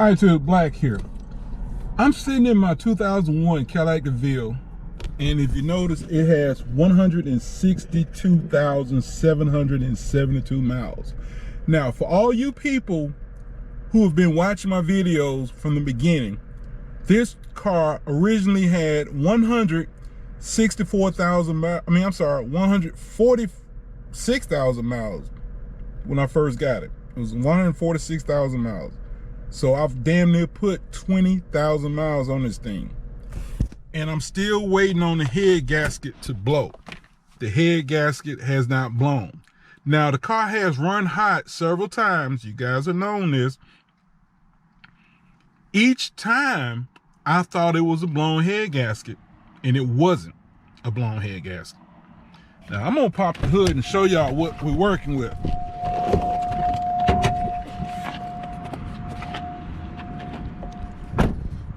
All right, to Black here. I'm sitting in my 2001 Cadillac Deville, and if you notice, it has 162,772 miles. Now, for all you people who have been watching my videos from the beginning, this car originally had 146,000 miles when I first got it. It was 146,000 miles. So I've damn near put 20,000 miles on this thing. And I'm still waiting on the head gasket to blow. The head gasket has not blown. Now, the car has run hot several times. You guys have known this. Each time, I thought it was a blown head gasket, and it wasn't a blown head gasket. Now, I'm gonna pop the hood and show y'all what we're working with.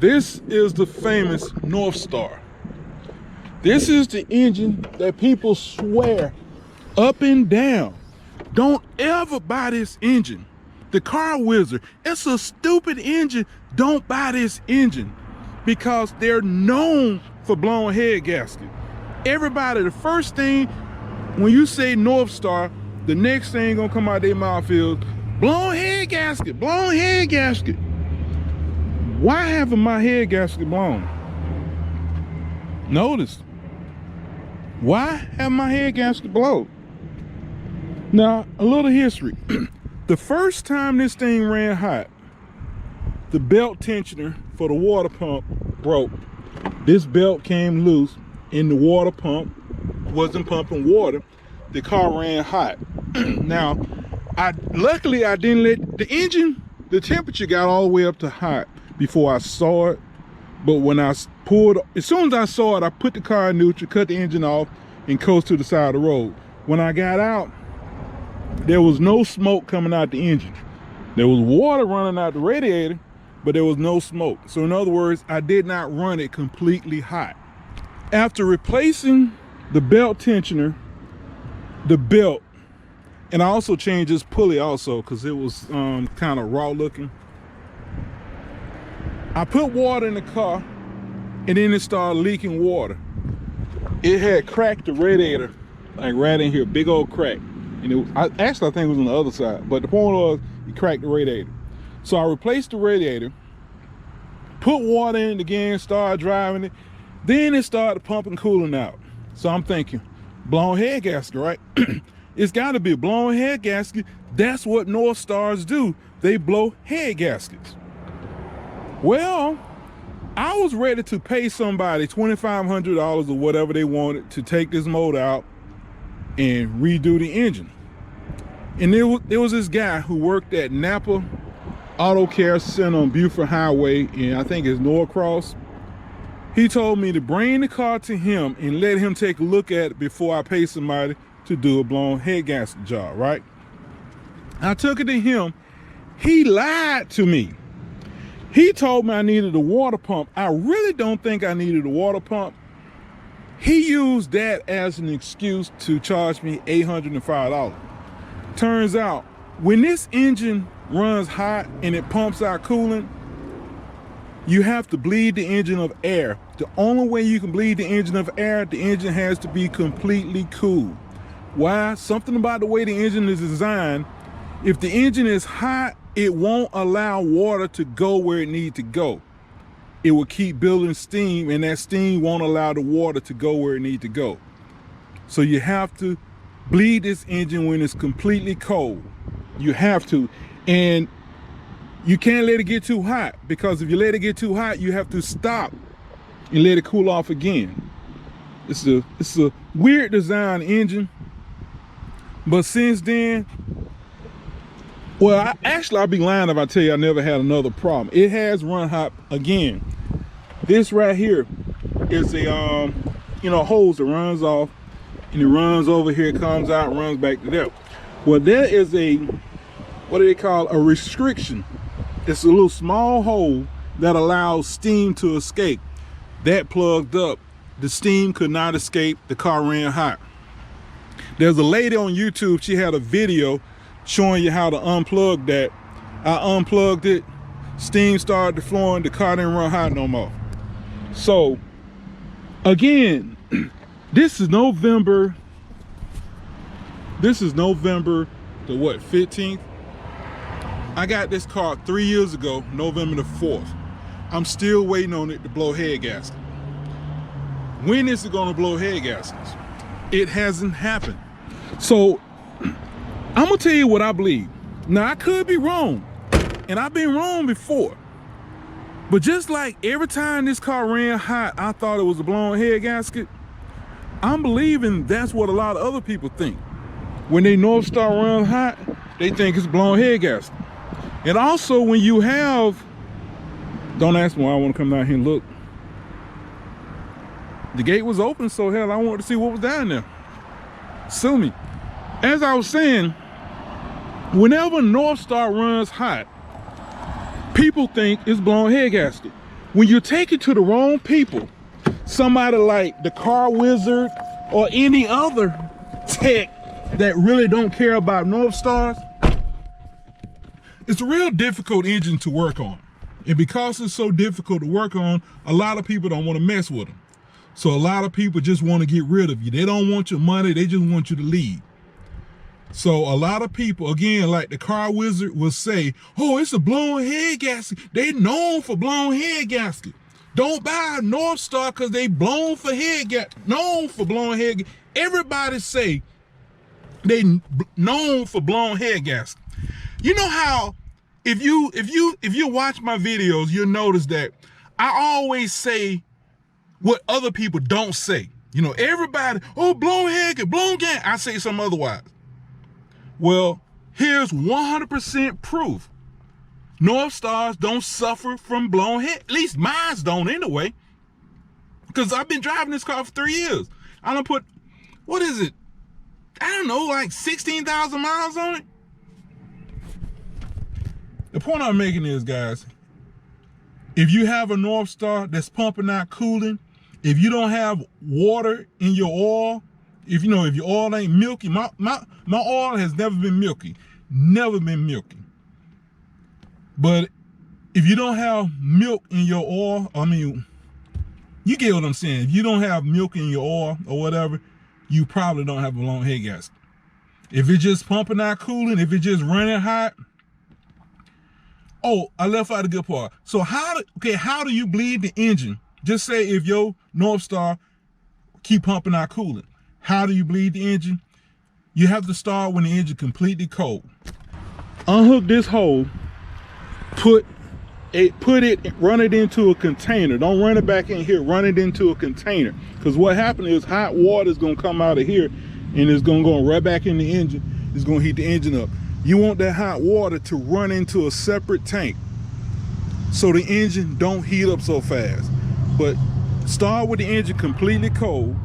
This is the famous North Star. This is the engine that people swear up and down, don't ever buy this engine. The Car Wizard, it's a stupid engine. Don't buy this engine, because they're known for blown head gasket. Everybody, the first thing, when you say North Star, the next thing gonna come out their mouth is blown head gasket, blown head gasket. Why haven't my head gasket blown? Notice. Why haven't my head gasket blown? Now, a little history. The first time this thing ran hot, the belt tensioner for the water pump broke. This belt came loose and the water pump wasn't pumping water. The car ran hot. Now, luckily I didn't let the engine, the temperature got all the way up to hot before I saw it. But when I pulled, as soon as I saw it, I put the car in neutral, cut the engine off, and coast to the side of the road. When I got out, there was no smoke coming out the engine. There was water running out the radiator, but there was no smoke. So in other words, I did not run it completely hot. After replacing the belt tensioner, the belt, and I also changed this pulley also because it was kind of raw looking. I put water in the car, and then it started leaking water. It had cracked the radiator, like right in here, big old crack. And I think it was on the other side, but the point was, it cracked the radiator. So I replaced the radiator, put water in it again, started driving it. Then it started pumping cooling out. So I'm thinking, blown head gasket, right? It's gotta be a blown head gasket. That's what North Stars do. They blow head gaskets. Well, I was ready to pay somebody $2,500 or whatever they wanted to take this motor out and redo the engine. And there was this guy who worked at Napa Auto Care Center on Buford Highway, and I think it's Norcross. He told me to bring the car to him and let him take a look at it before I pay somebody to do a blown head gasket job, right? I took it to him. He lied to me. He told me I needed a water pump. I really don't think I needed a water pump. He used that as an excuse to charge me $805. Turns out, when this engine runs hot and it pumps out coolant, you have to bleed the engine of air. The only way you can bleed the engine of air, the engine has to be completely cool. Why? Something about the way the engine is designed. If the engine is hot, it won't allow water to go where it needs to go. It will keep building steam, and that steam won't allow the water to go where it needs to go. So you have to bleed this engine when it's completely cold. You have to. And you can't let it get too hot, because if you let it get too hot, you have to stop and let it cool off again. It's a weird design engine. But since then, well, I'd be lying if I tell you I never had another problem. It has run hot again. This right here is a hose that runs off, and it runs over here, comes out, runs back to there. Well, there is a, what do they call, a restriction. It's a little small hole that allows steam to escape. That plugged up. The steam could not escape. The car ran hot. There's a lady on YouTube, she had a video showing you how to unplug that. I unplugged it, Steam started flowing, the car didn't run hot no more. So again, this is November the what, 15th? I got this car 3 years ago, November the 4th. I'm still waiting on it to blow head gasket. When is it gonna blow head gaskets? It hasn't happened. So I'm gonna tell you what I believe. Now I could be wrong, and I've been wrong before. But just like every time this car ran hot, I thought it was a blown head gasket, I'm believing that's what a lot of other people think. When they North Star run hot, they think it's blown head gasket. And also when you have, don't ask me why I want to come down here and look. The gate was open, so hell, I wanted to see what was down there. Sue me. As I was saying, whenever North Star runs hot, people think it's blown head gasket. When you take it to the wrong people, somebody like the car wizard or any other tech that really don't care about North Stars, it's a real difficult engine to work on. And because it's so difficult to work on, a lot of people don't want to mess with them. So a lot of people just want to get rid of you. They don't want your money, they just want you to leave. So a lot of people, again, like the car wizard will say, oh, it's a blown head gasket. They known for blown head gasket. Don't buy a North Star because they blown for head gasket. Known for blown head gasket. Everybody say they known for blown head gasket. You know how if you watch my videos, you'll notice that I always say what other people don't say. You know, everybody, oh, blown head gasket, blown gas. I say something otherwise. Well, here's 100% proof. North Stars don't suffer from blown head. At least mine don't anyway. Because I've been driving this car for 3 years. I done put, what is it? I don't know, like 16,000 miles on it. The point I'm making is, guys, if you have a North Star that's pumping out coolant, if you don't have water in your oil, if your oil ain't milky, my oil has never been milky, But if you don't have milk in your oil, I mean, you get what I'm saying. If you don't have milk in your oil or whatever, you probably don't have a blown head gasket. If it's just pumping out coolant, if it's just running hot. Oh, I left out a good part. So how do you bleed the engine? Just say if your North Star keep pumping out coolant. How do you bleed the engine? You have to start when the engine completely cold. Unhook this hole, run it into a container. Don't run it back in here, run it into a container. Because what happened is hot water is gonna come out of here and it's gonna go right back in the engine. It's gonna heat the engine up. You want that hot water to run into a separate tank so the engine don't heat up so fast. But start with the engine completely cold.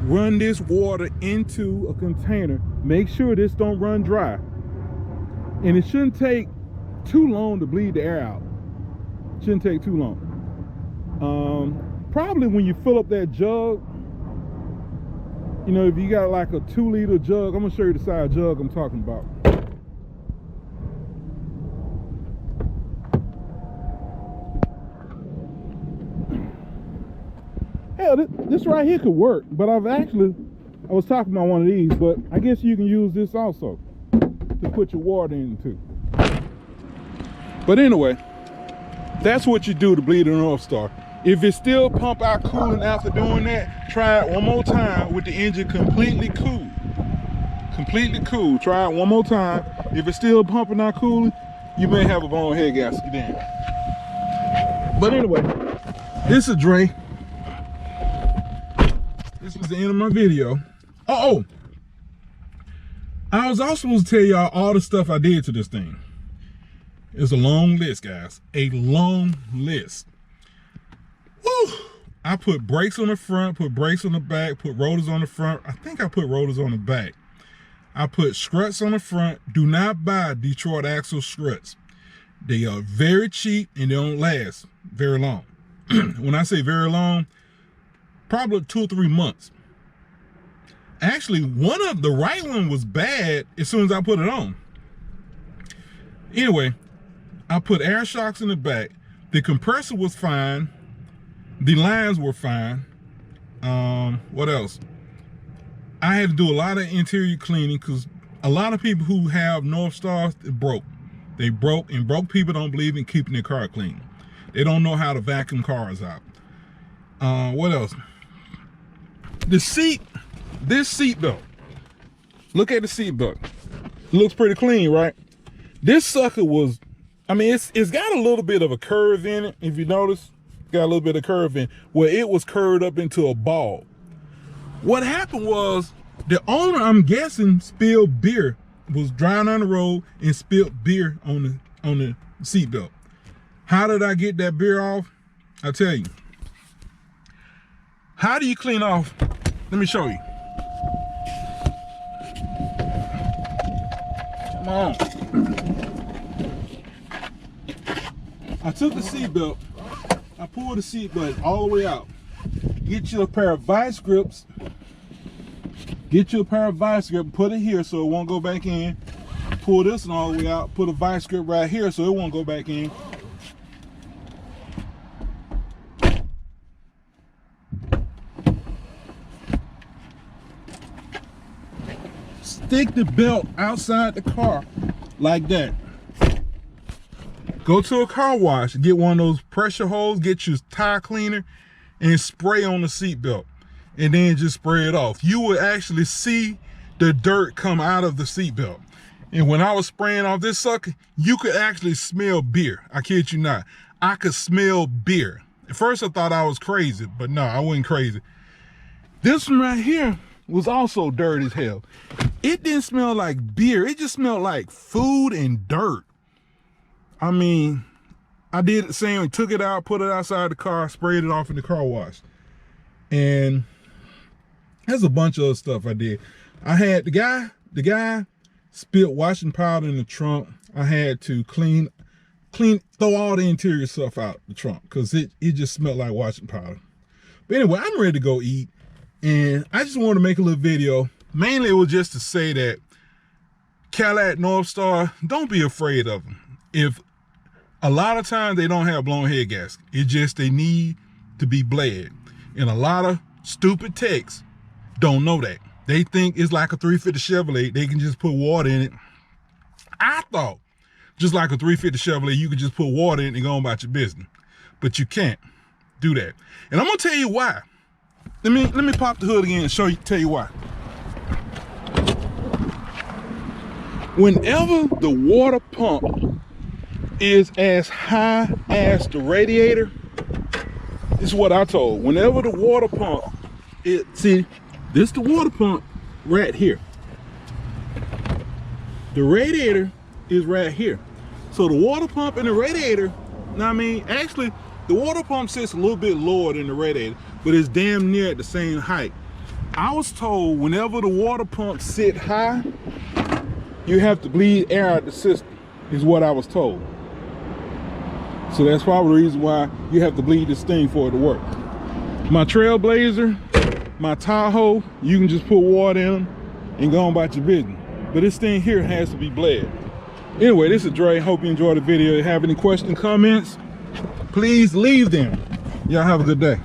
Run this water into a container. Make sure this don't run dry. And it shouldn't take too long to bleed the air out. Shouldn't take too long. Probably when you fill up that jug, if you got like a 2-liter jug, I'm gonna show you the size jug I'm talking about. Hell, this right here could work, but I was talking about one of these, but I guess you can use this also to put your water into. But anyway, that's what you do to bleed a North Star. If it still pump out coolant after doing that, try it one more time with the engine completely cool. Completely cool. Try it one more time. If it's still pumping out coolant, you may have a blown head gasket then. But anyway, this is Dre. This was the end of my video. Oh, I was also supposed to tell y'all all the stuff I did to this thing. It's a long list, guys. A long list. Woo! I put brakes on the front, put brakes on the back, put rotors on the front. I think I put rotors on the back. I put struts on the front. Do not buy Detroit axle struts. They are very cheap and they don't last very long. When I say very long, probably 2 or 3 months. Actually, the right one was bad as soon as I put it on. Anyway, I put air shocks in the back. The compressor was fine. The lines were fine. What else? I had to do a lot of interior cleaning because a lot of people who have North Stars, it broke. They broke, and broke people don't believe in keeping their car clean. They don't know how to vacuum cars out. What else? The seat, this seat belt. Look at the seat belt. Looks pretty clean, right? This sucker was, I mean, it's got a little bit of a curve in it. If you notice, got a little bit of curve in where it was curved up into a ball. What happened was the owner, I'm guessing, spilled beer, was driving on the road and spilled beer on the seat belt. How did I get that beer off? I'll tell you. How do you clean off? Let me show you. Come on. I took the seat belt. I pulled the seat belt all the way out. Get you a pair of vice grips. Get you a pair of vice grips. Put it here so it won't go back in. Pull this one all the way out. Put a vice grip right here so it won't go back in. Stick the belt outside the car like that. Go to a car wash, get one of those pressure hoses, get your tire cleaner and spray on the seat belt, and then just spray it off. You will actually see the dirt come out of the seat belt. And when I was spraying off this sucker, you could actually smell beer. I kid you not. I could smell beer. At first I thought I was crazy, but no, I wasn't crazy. This one right here was also dirty as hell. It didn't smell like beer. It just smelled like food and dirt. I mean, I did the same. Took it out, put it outside the car, sprayed it off in the car wash. And there's a bunch of other stuff I did. I had the guy spilled washing powder in the trunk. I had to throw all the interior stuff out the trunk because it just smelled like washing powder. But anyway, I'm ready to go eat. And I just wanted to make a little video. Mainly it was just to say that Cadillac North Star, don't be afraid of them. If a lot of times they don't have blown head gasket. It's just they need to be bled. And a lot of stupid techs don't know that. They think it's like a 350 Chevrolet. They can just put water in it. I thought just like a 350 Chevrolet, you could just put water in it and go on about your business. But you can't do that. And I'm gonna tell you why. Let me pop the hood again and tell you why. Whenever the water pump is as high as the radiator, this is what I told. Whenever the water pump, see, this is the water pump right here. The radiator is right here. So the water pump and the radiator, I mean, actually, the water pump sits a little bit lower than the radiator, but it's damn near at the same height. I was told whenever the water pump sit high, you have to bleed air out the system, is what I was told. So that's probably the reason why you have to bleed this thing for it to work. My Trailblazer, my Tahoe, you can just put water in them and go on about your business. But this thing here has to be bled. Anyway, this is Dre. Hope you enjoyed the video. If you have any questions, comments, please leave them. Y'all have a good day.